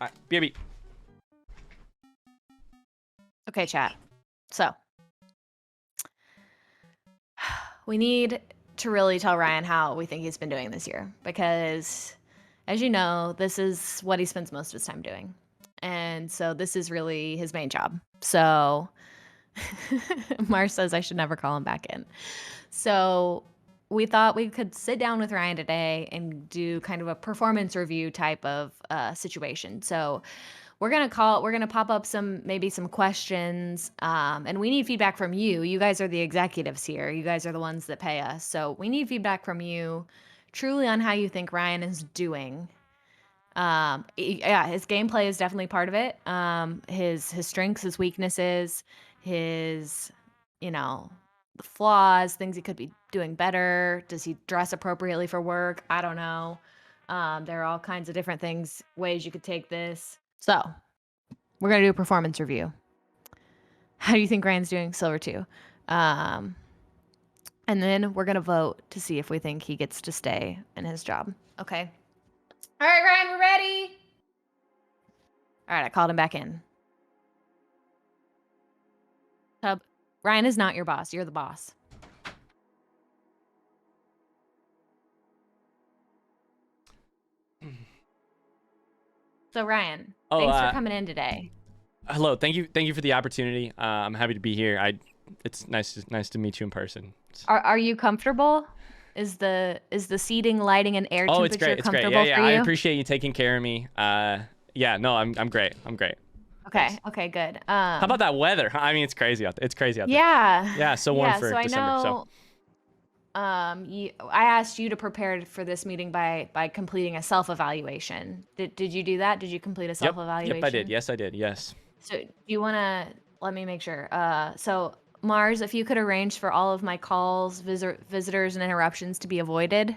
All right, BRB. Okay, chat. So we need to really tell Ryan how we think he's been doing this year because, as you know, this is what he spends most of his time doing. And so this is really his main job. So Mars says I should never call him back in. So we thought we could sit down with Ryan today and do kind of a performance review type of situation. So we're gonna pop up maybe some questions, and we need feedback from you. You guys are the executives here. You guys are the ones that pay us. So we need feedback from you, truly on how you think Ryan is doing. Yeah, his gameplay is definitely part of it. His strengths, his weaknesses, his, the flaws, things he could be doing better. Does he dress appropriately for work? I don't know. There are all kinds of different ways you could take this. So we're going to do a performance review. How do you think Ryan's doing? Silver 2. And then we're going to vote to see if we think he gets to stay in his job. Okay. All right, Ryan, we're ready. All right, I called him back in. Ryan is not your boss. You're the boss. So Ryan, thanks for coming in today. Hello, thank you for the opportunity. I'm happy to be here. It's nice to meet you in person. Are you comfortable? Is the seating, lighting, and air temperature it's great. It's great. Yeah. For you? I appreciate you taking care of me. Yeah, no, I'm great. I'm great. Okay. Thanks. Okay. Good. How about that weather? I mean, it's crazy out there. It's crazy out there. Yeah. Yeah. So warm for so December. I know, I asked you to prepare for this meeting by completing a self-evaluation. Did you do that? Did you complete a self-evaluation? Yep, I did. Yes, I did. Yes. So do you want to let me make sure? So Mars, if you could arrange for all of my calls, visitors, and interruptions to be avoided,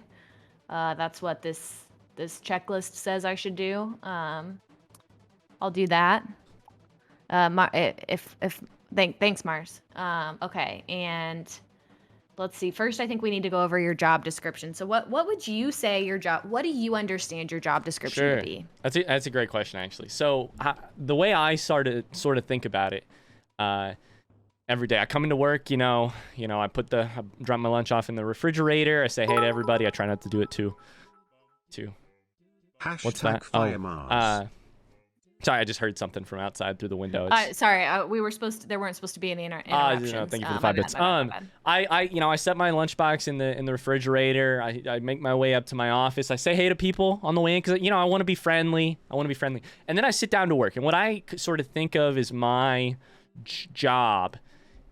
that's what this checklist says I should do. I'll do that. Thanks, Mars. Okay, and let's see. First, I think we need to go over your job description. So what would you say what do you understand your job description to be? That's a great question, actually. So the way I sort of think about it, every day I come into work, I drop my lunch off in the refrigerator. I say hey to everybody. I try not to do it too. What's that? Sorry, I just heard something from outside through the window. Sorry, there weren't supposed to be any interruptions. No, thank you for the 5 bits. I set my lunchbox in the refrigerator. I make my way up to my office. I say hey to people on the way in because I want to be friendly. And then I sit down to work. And what I sort of think of as my job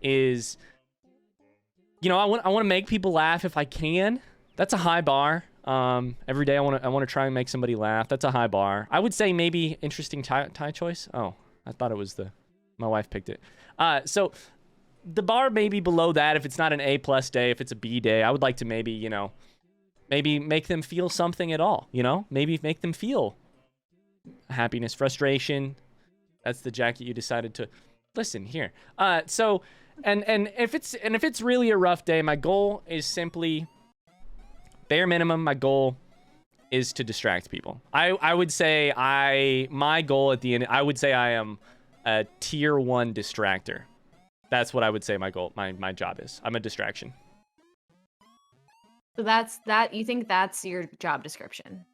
is, I want to make people laugh if I can. That's a high bar. Every day I want to try and make somebody laugh. That's a high bar. I would say maybe interesting tie choice. Oh, I thought it was my wife picked it. So the bar may be below that if it's not an A+ day, if it's a B day. I would like to maybe make them feel something at all, maybe make them feel happiness, frustration. That's the jacket you decided to listen here. So, and if it's really a rough day, my goal is simply, bare minimum, my goal is to distract people. I would say my goal at the end, I would say I am a tier 1 distractor. That's what I would say my goal, my job is. I'm a distraction. So you think that's your job description?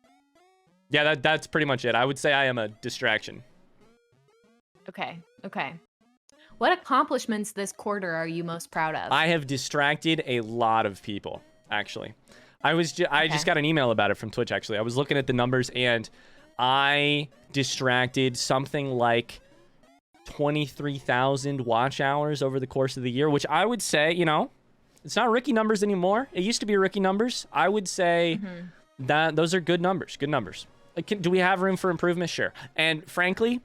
Yeah, that's pretty much it. I would say I am a distraction. Okay. What accomplishments this quarter are you most proud of? I have distracted a lot of people, actually. I just got an email about it from Twitch, actually. I was looking at the numbers, and I distracted something like 23,000 watch hours over the course of the year, which I would say, it's not rookie numbers anymore. It used to be rookie numbers. I would say that those are good numbers. Do we have room for improvement? Sure. And frankly,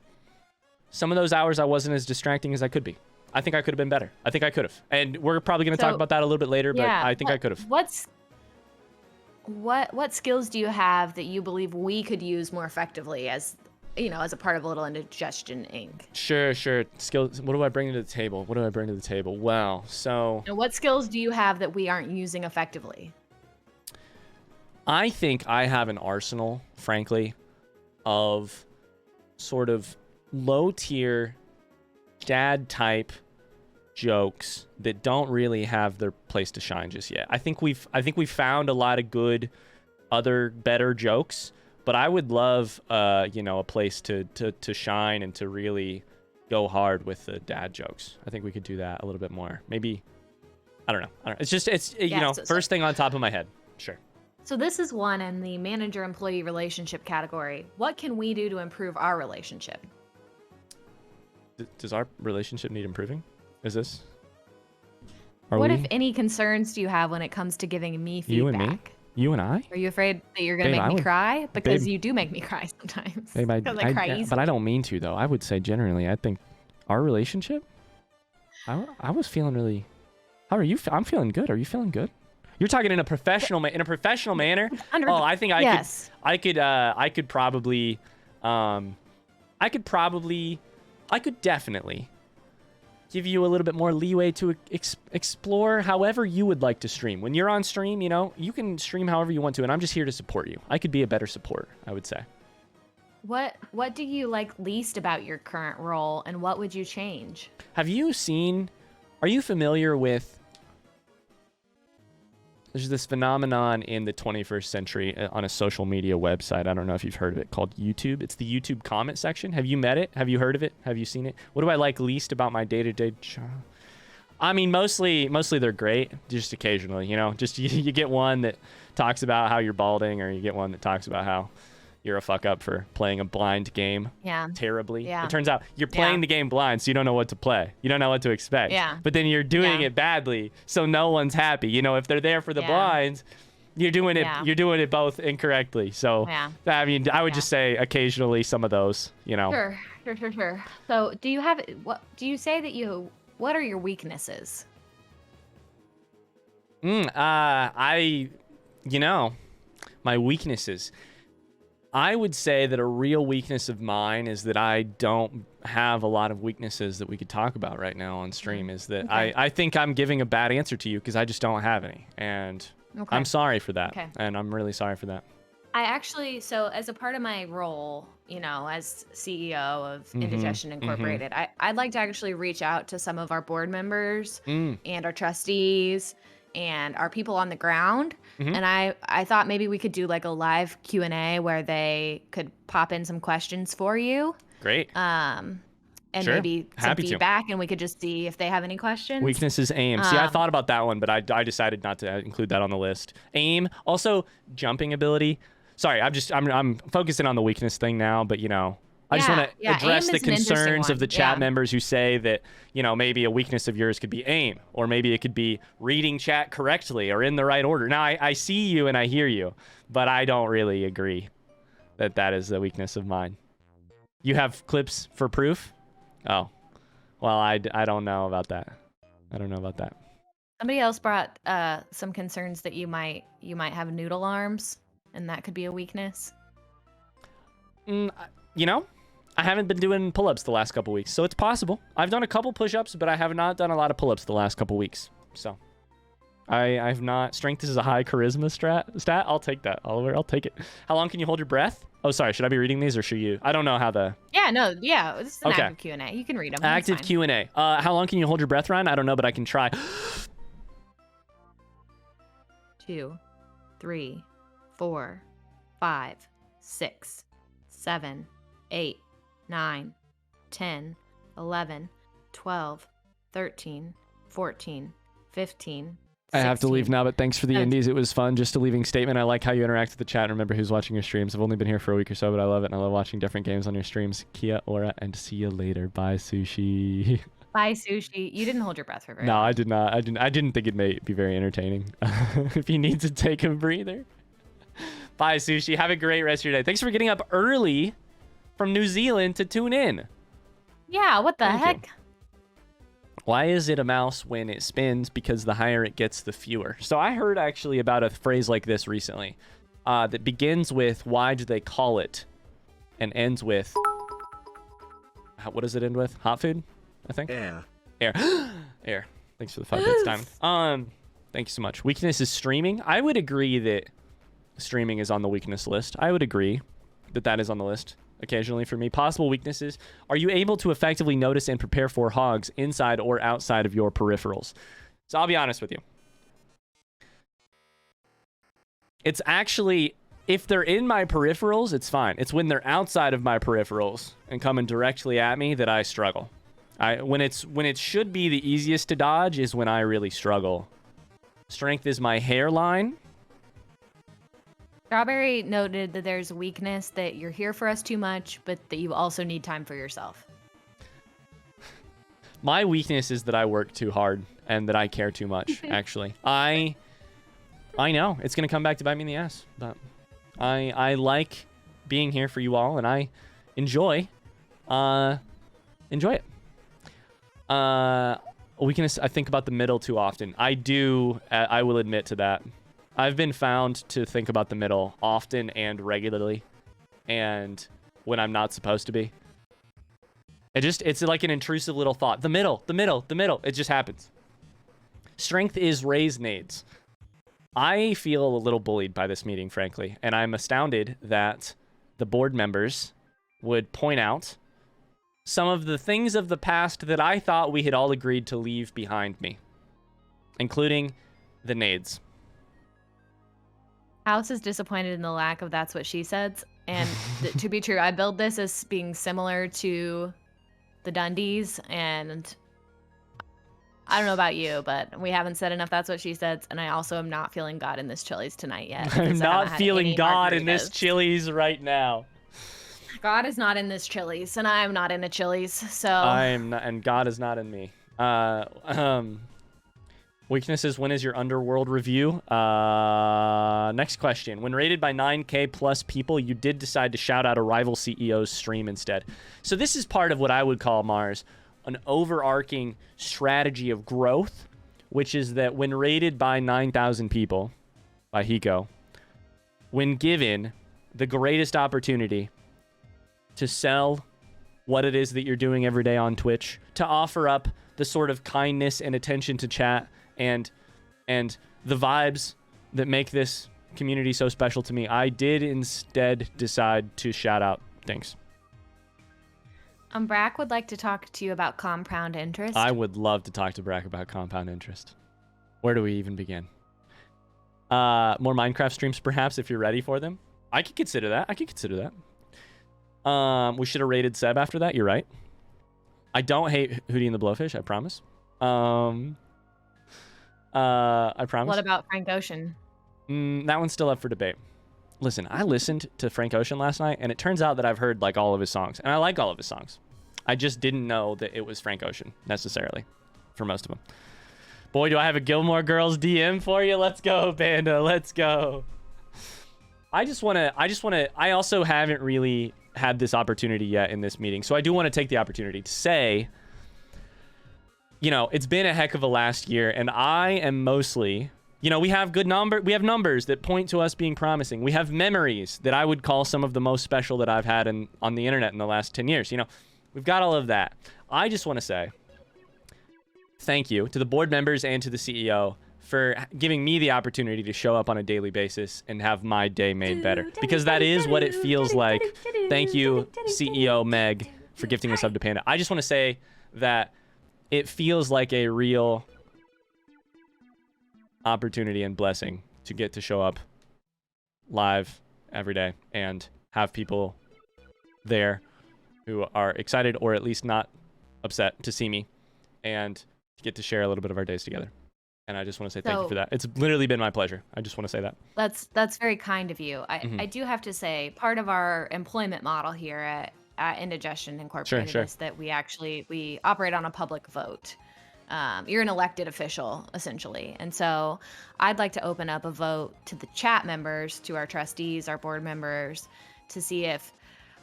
some of those hours I wasn't as distracting as I could be. I think I could have been better. I think I could have. And we're probably going to talk about that a little bit later, but I think I could have. What skills do you have that you believe we could use more effectively as a part of Little Indigestion Inc.? Sure. Skills. What do I bring to the table? Well, so... And what skills do you have that we aren't using effectively? I think I have an arsenal, frankly, of sort of low tier dad type jokes that don't really have their place to shine just yet. I think we've found a lot of good other better jokes, but I would love you know, a place to shine and to really go hard with the dad jokes. I think we could do that a little bit more. Maybe I don't know. It's you know, first thing on top of my head. Sure. So this is one in the manager-employee relationship category. What can we do to improve our relationship? Does our relationship need improving? Is this? What, if any, concerns do you have when it comes to giving me feedback? You and me? You and I? Are you afraid that you're going to make me cry? Because you do make me cry sometimes. Babe, I cry easily. But I don't mean to, though. I would say generally, I think our relationship, I was feeling really... How are you? I'm feeling good. Are you feeling good? You're talking in a professional manner. Oh, I think I could definitely give you a little bit more leeway to explore however you would like to stream. When you're on stream, you know, you can stream however you want to, and I'm just here to support you. I could be a better support, I would say. What do you like least about your current role, and what would you change? Are you familiar with... There's this phenomenon in the 21st century on a social media website. I don't know if you've heard of it, called YouTube. It's the YouTube comment section. Have you met it? Have you heard of it? Have you seen it? What do I like least about my day-to-day job? I mean, mostly they're great. Just occasionally, you know, just you get one that talks about how you're balding, or you get one that talks about how you're a fuck up for playing a blind game terribly. Yeah. It turns out you're playing the game blind, so you don't know what to play. You don't know what to expect. Yeah. But then you're doing it badly, so no one's happy. You know, if they're there for the blinds, you're doing it both incorrectly. So I mean, I would just say occasionally some of those, you know. Sure. So what are your weaknesses? My weaknesses. I would say that a real weakness of mine is that I don't have a lot of weaknesses that we could talk about right now on stream. Is that I think I'm giving a bad answer to you because I just don't have any. And I'm sorry for that. And I'm really sorry for that. So as a part of my role, you know, as CEO of Indigestion Incorporated, I'd like to actually reach out to some of our board members and our trustees and our people on the ground. And I thought maybe we could do like a live Q&A where they could pop in some questions for you. Great. And maybe some feedback, and we could just see if they have any questions. Weaknesses, aim. See, I thought about that one, but I decided not to include that on the list. Aim, also jumping ability. Sorry, I'm focusing on the weakness thing now, but you know, I just want to address the concerns of the chat members who say that, you know, maybe a weakness of yours could be aim, or maybe it could be reading chat correctly or in the right order. Now, I see you and I hear you, but I don't really agree that that is the weakness of mine. You have clips for proof? Oh, well, I don't know about that. I don't know about that. Somebody else brought some concerns that you might have noodle arms, and that could be a weakness. You know, I haven't been doing pull-ups the last couple weeks, so it's possible. I've done a couple push-ups, but I have not done a lot of pull-ups the last couple weeks. So I've not. Strength is a high charisma stat. I'll take that, Oliver. I'll take it. How long can you hold your breath? Oh, sorry. Should I be reading these, or should you? I don't know how the... Yeah. This is an active Q&A. You can read them. Active Q&A. How long can you hold your breath, Ryan? I don't know, but I can try. 2, 3, 4, 5, 6, 7, 8, 9, 10, 11, 12, 13, 14, 15, 16. I have to leave now, but thanks for the indies. It was fun. Just a leaving statement. I like how you interact with the chat and remember who's watching your streams. I've only been here for a week or so, but I love it, and I love watching different games on your streams. Kia, Aura, and see you later. Bye, Sushi. Bye, Sushi. You didn't hold your breath for very long. No, I did not. I didn't think it may be very entertaining. If you need to take a breather. Bye, Sushi. Have a great rest of your day. Thanks for getting up early from New Zealand to tune in. Yeah, what the heck? Why is it a mouse when it spins? Because the higher it gets, the fewer. So I heard actually about a phrase like this recently that begins with, why do they call it? And ends with, what does it end with? Hot food, I think? Air. Air. Thanks for the 5 minutes time. Thank you so much. Weakness is streaming. I would agree that streaming is on the weakness list. I would agree that that is on the list. occasionally for me. Possible weaknesses. Are you able to effectively notice and prepare for hogs inside or outside of your peripherals? So I'll be honest with you. It's actually, if they're in my peripherals, it's fine. It's when they're outside of my peripherals and coming directly at me that I struggle. When it should be the easiest to dodge is when I really struggle. Strength is my hairline. Strawberry noted that there's a weakness that you're here for us too much, but that you also need time for yourself. My weakness is that I work too hard and that I care too much, actually. I know it's going to come back to bite me in the ass, but I like being here for you all, and I enjoy it. Weakness, I think about the middle too often. I will admit to that. I've been found to think about the middle often and regularly, and when I'm not supposed to be. It's like an intrusive little thought. The middle. It just happens. Strength is raise nades. I feel a little bullied by this meeting, frankly, and I'm astounded that the board members would point out some of the things of the past that I thought we had all agreed to leave behind me, including the nades. House is disappointed in the lack of that's what she said, and to be true, I build this as being similar to the Dundies, and I don't know about you, but we haven't said enough that's what she said, and I also am not feeling God in this Chili's tonight yet. I'm not feeling God in this Chili's right now. God is not in this Chili's, and I am not in a Chili's, so... I'm not, and God is not in me. Weaknesses, when is your Underworld review? Next question. When rated by 9K plus people, you did decide to shout out a rival CEO's stream instead. So this is part of what I would call, Mars, an overarching strategy of growth, which is that when rated by 9,000 people, by Hiko, when given the greatest opportunity to sell what it is that you're doing every day on Twitch, to offer up the sort of kindness and attention to chat and the vibes that make this community so special to me, I did instead decide to shout out things. Brack would like to talk to you about compound interest. I would love to talk to Brack about compound interest. Where do we even begin? More Minecraft streams, perhaps, if you're ready for them. I could consider that. We should have rated Seb after that. You're right. I don't hate Hootie and the Blowfish. I promise. I promise. What about Frank Ocean? That one's still up for debate. Listen, I listened to Frank Ocean last night, and it turns out that I've heard like all of his songs, and I like all of his songs. I just didn't know that it was Frank Ocean necessarily for most of them. Boy, do I have a Gilmore Girls DM for you. Let's go, Panda. Let's go. I also haven't really had this opportunity yet in this meeting, so I do want to take the opportunity to say, you know, it's been a heck of a last year, and I am mostly, you know, we have numbers that point to us being promising. We have memories that I would call some of the most special that I've had on the internet in the last 10 years. You know, we've got all of that. I just want to say thank you to the board members and to the CEO for giving me the opportunity to show up on a daily basis and have my day made better, because that is what it feels like. Thank you, CEO Meg, for gifting us up to Panda. I just want to say that it feels like a real opportunity and blessing to get to show up live every day and have people there who are excited or at least not upset to see me, and get to share a little bit of our days together. And I just want to say thank you for that. It's literally been my pleasure. I just want to say that. That's very kind of you. I do have to say, part of our employment model here at Indigestion Incorporated is that we operate on a public vote. You're an elected official, essentially. And so I'd like to open up a vote to the chat members, to our trustees, our board members, to see if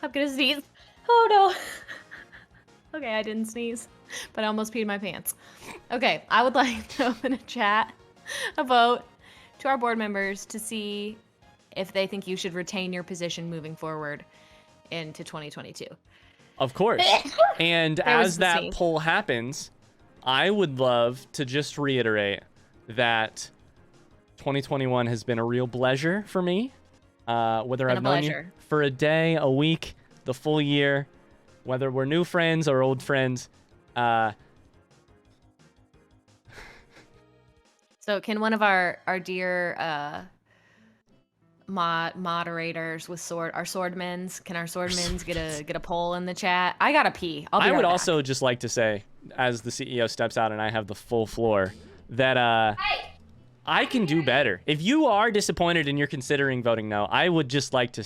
I'm going to sneeze. Oh, no. Okay, I didn't sneeze, but I almost peed my pants. Okay, I would like to open a vote to our board members to see if they think you should retain your position moving forward into 2022. Of course. And as that poll happens, I would love to just reiterate that 2021 has been a real pleasure for me. Whether I've known you for a day, a week, the full year, whether we're new friends or old friends. So can one of our dear moderators with our swordmens, can our swordmens get a poll in the chat? I gotta pee. I'll be I right would back. also just like to say, as the CEO steps out and I have the full floor, that I can do better. If you are disappointed and you're considering voting no, I would just like to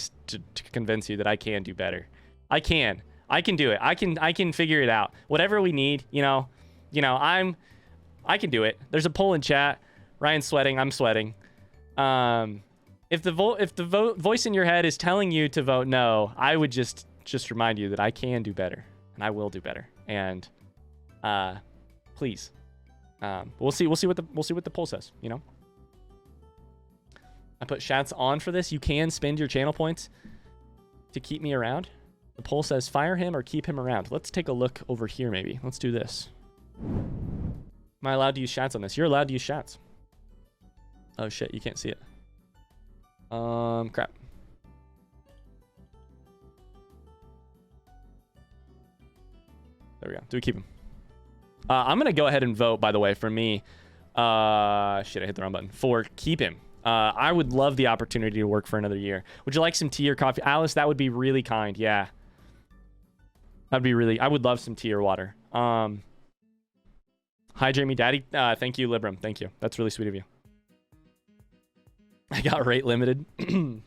convince you that I can do better. I can do it. I can figure it out. Whatever we need, I can do it. There's a poll in chat. Ryan's sweating. I'm sweating. If the voice in your head is telling you to vote no, I would just remind you that I can do better and I will do better. And please, we'll see what the poll says. I put Shats on for this. You can spend your channel points to keep me around. The poll says fire him or keep him around. Let's take a look over here maybe. Let's do this. Am I allowed to use Shats on this? You're allowed to use Shats. Oh shit, you can't see it. Crap. There we go. Do we keep him? I'm gonna go ahead and vote, by the way, for me. Shit, I hit the wrong button. For keep him. I would love the opportunity to work for another year. Would you like some tea or coffee? Alice, that would be really kind. Yeah. That'd be really... I would love some tea or water. Hi, Jamie Daddy. Thank you, Libram. Thank you. That's really sweet of you. I got rate limited. You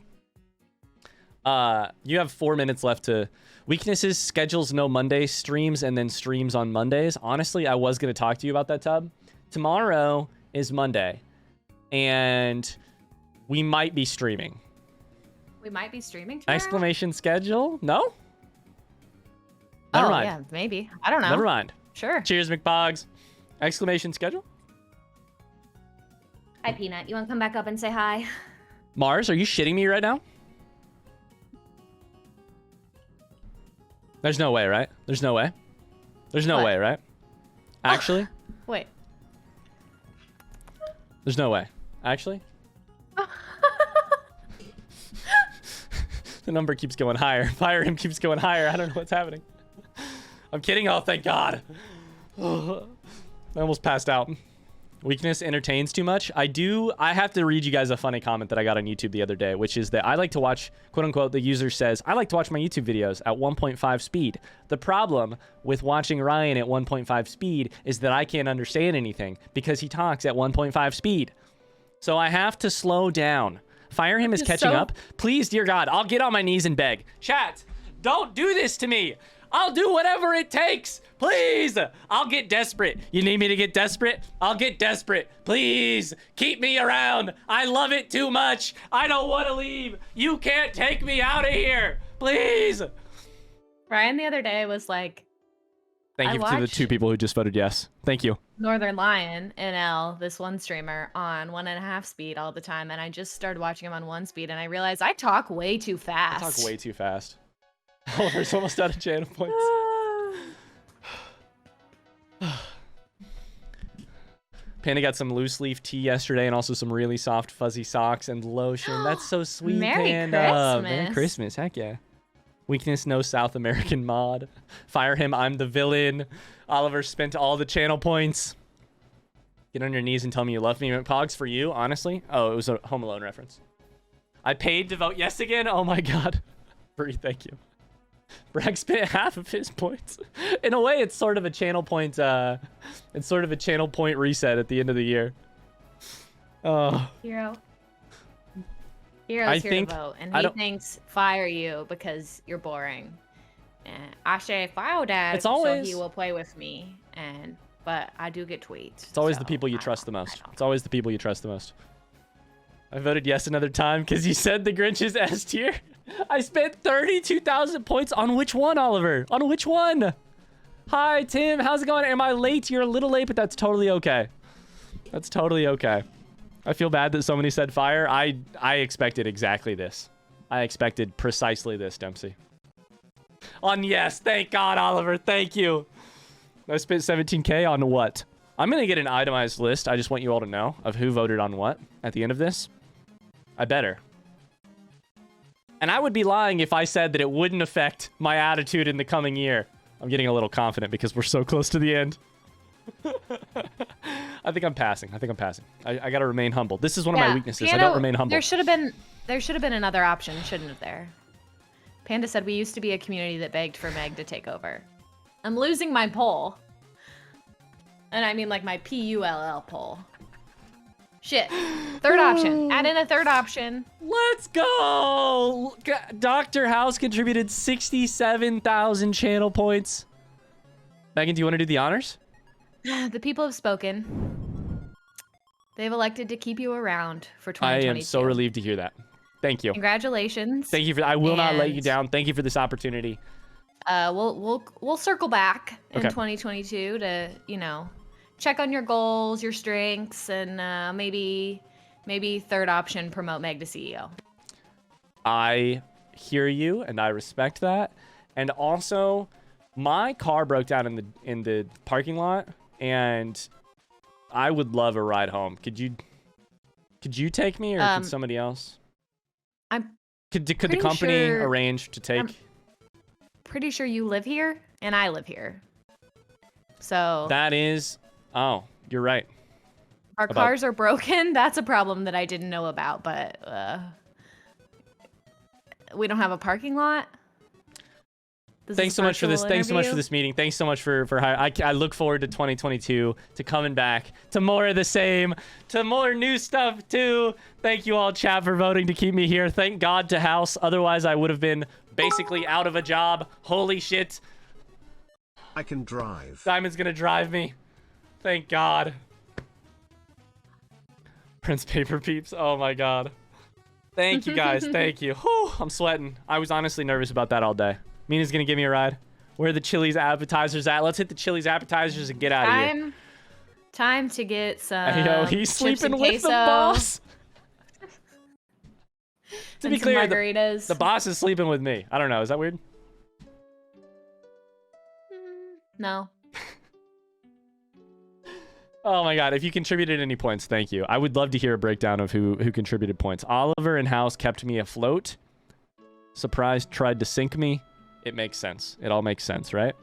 have 4 minutes left to... Weaknesses, schedules no Monday streams, and then streams on Mondays. Honestly, I was going to talk to you about that, Tub. Tomorrow is Monday. And we might be streaming. We might be streaming tomorrow? Exclamation schedule? No? Never mind. Yeah, maybe. I don't know. Never mind. Sure. Cheers, McBogs. Exclamation schedule? Hi, Peanut. You want to come back up and say hi? Mars, are you shitting me right now? There's no way, right? There's no way. There's no way, right? Actually? Wait. There's no way. Actually? The number keeps going higher. Fire him keeps going higher. I don't know what's happening. I'm kidding. Oh, thank God. I almost passed out. Weakness entertains too much. I have to read you guys a funny comment that I got on YouTube the other day, which is that I like to watch, quote unquote, the user says, I like to watch my YouTube videos at 1.5 speed. The problem with watching Ryan at 1.5 speed is that I can't understand anything because he talks at 1.5 speed. So I have to slow down. Fire him is catching up. Please, dear God, I'll get on my knees and beg. Chat, don't do this to me. I'll do whatever it takes. Please. I'll get desperate. You need me to get desperate? I'll get desperate. Please keep me around. I love it too much. I don't want to leave. You can't take me out of here. Please. Ryan the other day was like, thank you to the 2 people who just voted yes. Thank you. Northern Lion, NL, this one streamer, on 1.5 speed all the time. And I just started watching him on 1 speed and I realized I talk way too fast. I talk way too fast. Oliver's almost out of channel points. Panda got some loose leaf tea yesterday and also some really soft fuzzy socks and lotion. That's so sweet, Merry Panda. Christmas. Merry Christmas. Heck yeah. Weakness, no South American mod. Fire him, I'm the villain. Oliver spent all the channel points. Get on your knees and tell me you love me. Pogs for you, honestly. Oh, it was a Home Alone reference. I paid to vote yes again? Oh my God. Bree, thank you. Bragg spent half of his points. In a way, it's sort of a channel point. It's sort of a channel point reset at the end of the year. Oh. Hero's here to vote, and he thinks fire you because you're boring. And I say fire Dad, it's always, so he will play with me. But I do get tweets. It's always the people you trust the most. It's always the people you trust the most. I voted yes another time because you said the Grinch is S tier. I spent 32,000 points on which one, Oliver? On which one? Hi, Tim. How's it going? Am I late? You're a little late, but that's totally okay. That's totally okay. I feel bad that somebody said fire. I expected exactly this. I expected precisely this, Dempsey. On yes. Thank God, Oliver. Thank you. I spent 17K on what? I'm going to get an itemized list. I just want you all to know of who voted on what at the end of this. I better. And I would be lying if I said that it wouldn't affect my attitude in the coming year. I'm getting a little confident because we're so close to the end. I think I'm passing. I got to remain humble. This is one of my weaknesses. I don't remain humble. There should have been another option, shouldn't have there? Panda said we used to be a community that begged for Meg to take over. I'm losing my poll. And I mean like my PULL poll. Shit. Third option. Add in a third option. Let's go! Dr. House contributed 67,000 channel points. Megan, do you want to do the honors? The people have spoken. They've elected to keep you around for 2022. I am so relieved to hear that. Thank you. Congratulations. Thank you for. I will not let you down. Thank you for this opportunity. We'll circle back in Okay. 2022 to, you know, check on your goals, your strengths, and maybe third option, promote Meg to CEO. I hear you, and I respect that. And also, my car broke down in the parking lot, and I would love a ride home. Could you take me, or could somebody else? Could the company arrange to take? I'm pretty sure you live here, and I live here. So that is. Oh, you're right. Our cars are broken. That's a problem that I didn't know about, but we don't have a parking lot. Thanks so much for this. Thanks so much for this meeting. Thanks so much for I look forward to 2022, to coming back, to more of the same, to more new stuff too. Thank you all, chat, for voting to keep me here. Thank God to House. Otherwise, I would have been basically out of a job. Holy shit. I can drive. Simon's gonna drive me. Thank God. Prince Paper Peeps. Oh my God. Thank you guys. Thank you. Whew, I'm sweating. I was honestly nervous about that all day. Mina's gonna give me a ride. Where are the Chili's appetizers at? Let's hit the Chili's appetizers and get out of here. Time to get some. Yo, he's sleeping with queso, the boss. To be clear, margaritas. the boss is sleeping with me. I don't know. Is that weird? No. Oh my God. If you contributed any points, thank you. I would love to hear a breakdown of who contributed points. Oliver and House kept me afloat. Surprise tried to sink me. It makes sense. It all makes sense, right?